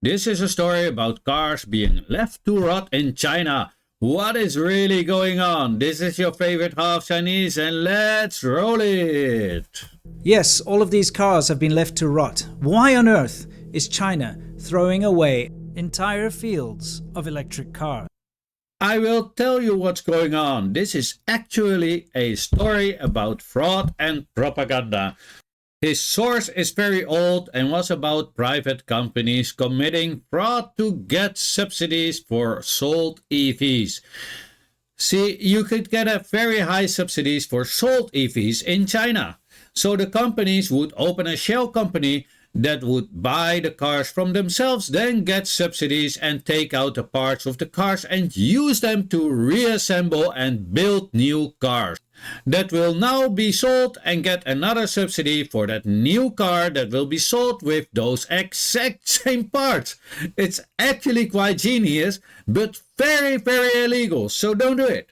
This is a story about cars being left to rot in China. What is really going on? This is your favorite half Chinese and let's roll it! Yes, all of these cars have been left to rot. Why on earth is China throwing away entire fields of electric cars? I will tell you what's going on. This is actually a story about fraud and propaganda. His source is very old and was about private companies committing fraud to get subsidies for sold EVs. See, you could get a very high subsidies for sold EVs in China. So the companies would open a shell company that would buy the cars from themselves, then get subsidies and take out the parts of the cars and use them to reassemble and build new cars that will now be sold and get another subsidy for that new car that will be sold with those exact same parts. It's actually quite genius, but very, very illegal, so don't do it.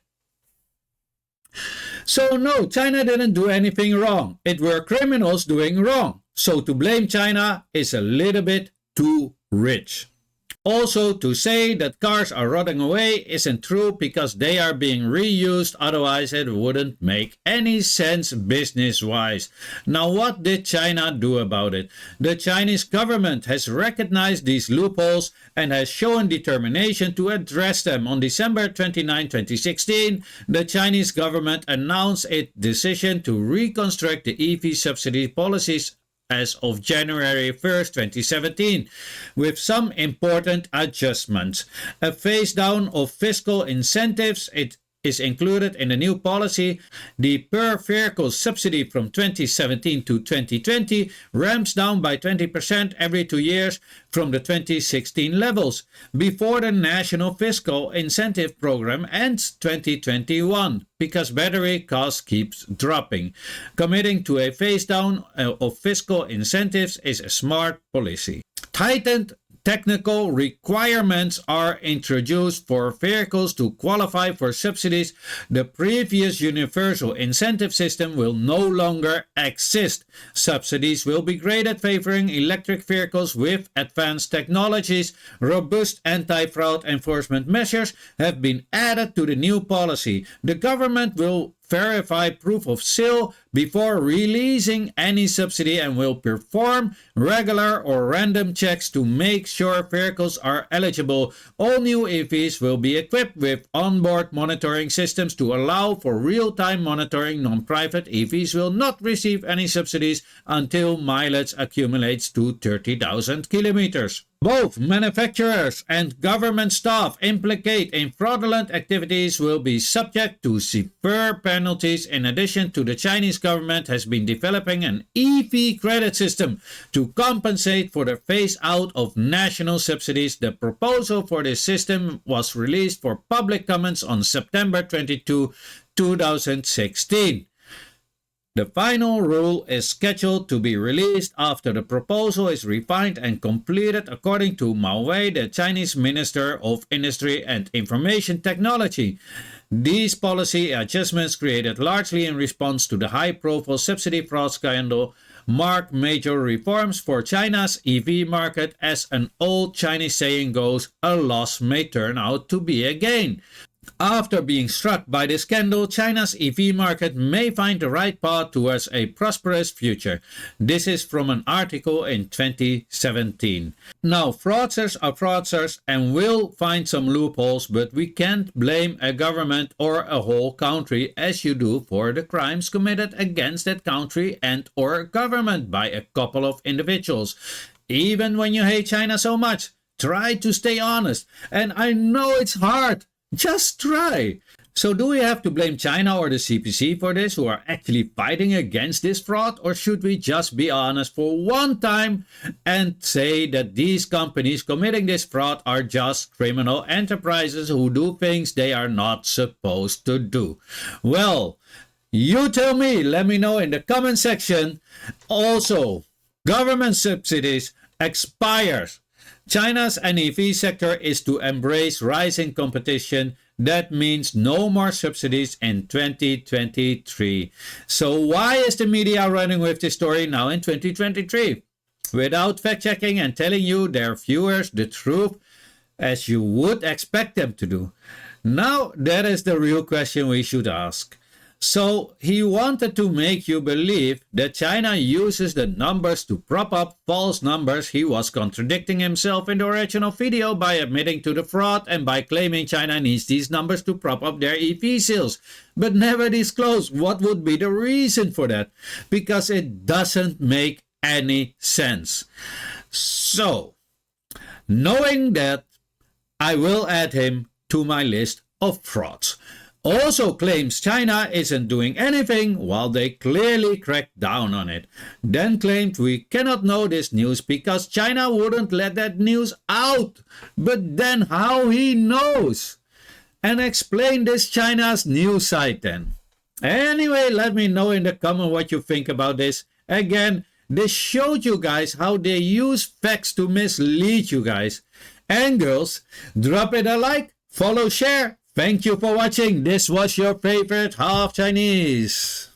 So no, China didn't do anything wrong. It were criminals doing wrong. So to blame China is a little bit too rich. Also, to say that cars are rotting away isn't true because they are being reused, otherwise it wouldn't make any sense business-wise. Now, what did China do about it? The Chinese government has recognized these loopholes and has shown determination to address them. On December 29, 2016, the Chinese government announced its decision to reconstruct the EV subsidy policies as of January 1st, 2017, with some important adjustments. A phase down of fiscal incentives is included in the new policy. The per vehicle subsidy from 2017 to 2020 ramps down by 20% every 2 years from the 2016 levels, before the National Fiscal Incentive Program ends 2021, because battery costs keeps dropping. Committing to a phase down of fiscal incentives is a smart policy. Tightened technical requirements are introduced for vehicles to qualify for subsidies. The previous universal incentive system will no longer exist. Subsidies will be graded favoring electric vehicles with advanced technologies. Robust anti-fraud enforcement measures have been added to the new policy. The government will verify proof of sale before releasing any subsidy and will perform regular or random checks to make sure vehicles are eligible. All new EVs will be equipped with onboard monitoring systems to allow for real-time monitoring. Non-private EVs will not receive any subsidies until mileage accumulates to 30,000 kilometers. Both manufacturers and government staff implicated in fraudulent activities will be subject to severe penalties. In addition to, the Chinese government has been developing an EV credit system to compensate for the phase out of national subsidies. The proposal for this system was released for public comments on September 22, 2016. The final rule is scheduled to be released after the proposal is refined and completed, according to Mao Wei, the Chinese Minister of Industry and Information Technology. These policy adjustments, created largely in response to the high-profile subsidy fraud scandal, mark major reforms for China's EV market. As an old Chinese saying goes, a loss may turn out to be a gain. After being struck by the scandal, China's EV market may find the right path towards a prosperous future. This is from an article in 2017. Now, fraudsters are fraudsters and will find some loopholes, but we can't blame a government or a whole country as you do for the crimes committed against that country and or government by a couple of individuals. Even when you hate China so much, try to stay honest. And I know it's hard. Just try. So do we have to blame China or the CPC for this, who are actually fighting against this fraud? Or should we just be honest for one time and say that these companies committing this fraud are just criminal enterprises who do things they are not supposed to do? Well, you tell me. Let me know in the comment section. Also, government subsidies expires. China's NEV sector is to embrace rising competition. That means no more subsidies in 2023. So why is the media running with this story now in 2023? without fact-checking and telling you, their viewers, the truth as you would expect them to do. Now, that is the real question we should ask. So, he wanted to make you believe that China uses the numbers to prop up false numbers. He was contradicting himself in the original video by admitting to the fraud and by claiming China needs these numbers to prop up their EV sales, but never disclosed what would be the reason for that, because it doesn't make any sense. So, knowing that, I will add him to my list of frauds. Also claims China isn't doing anything while they clearly cracked down on it. Then claimed we cannot know this news because China wouldn't let that news out. But then how he knows? And explain this China's news site then. Anyway, let me know in the comment what you think about this. Again, this showed you guys how they use facts to mislead you guys. And girls, drop it a like, follow, share. Thank you for watching. This was your favorite half Chinese.